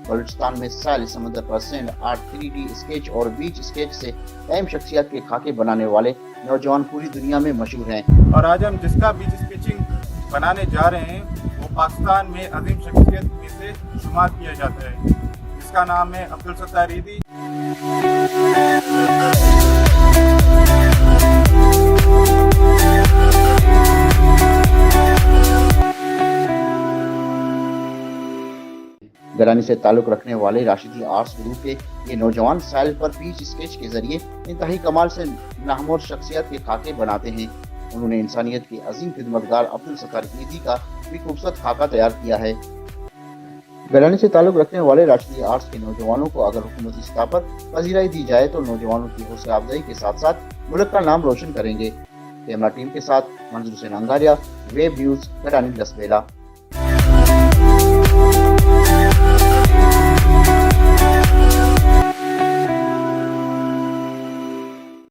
بلوچستان میں ساحل سمندر پر send art 3D sketch اور بیچ اسکیچ سے اہم شخصیات کے خاکے بنانے والے نوجوان پوری دنیا میں مشہور ہیں. اور آج ہم جس کا بیچ اسکیچنگ بنانے جا رہے ہیں وہ پاکستان میں عظیم شخصیت میں سے شمار کیا جاتا ہے، جس کا نام ہے عبدالستار ایدھی. گرانی سے تعلق رکھنے والے راشدی آرٹس گروپ کے یہ نوجوان ساحل پر بیچ اسکیچ کے ذریعے انتہائی کمال سے نامور شخصیت کے خاکے بناتے ہیں. انہوں نے انسانیت کے عظیم خدمتگار عبدالستار ایدھی کا بھی خوبصورت خاکہ تیار کیا ہے. گرانی سے تعلق رکھنے والے راشدی آرٹس کے نوجوانوں کو اگر حکومتی سطح پر پذیرائی دی جائے تو نوجوانوں کی حوصلہ افزائی کے ساتھ ساتھ ملک کا نام روشن کریں گے. کیمرہ ٹیم کے ساتھ منظور حسین انگاریہ، ویب نیوز، گرانی 10 بیلا.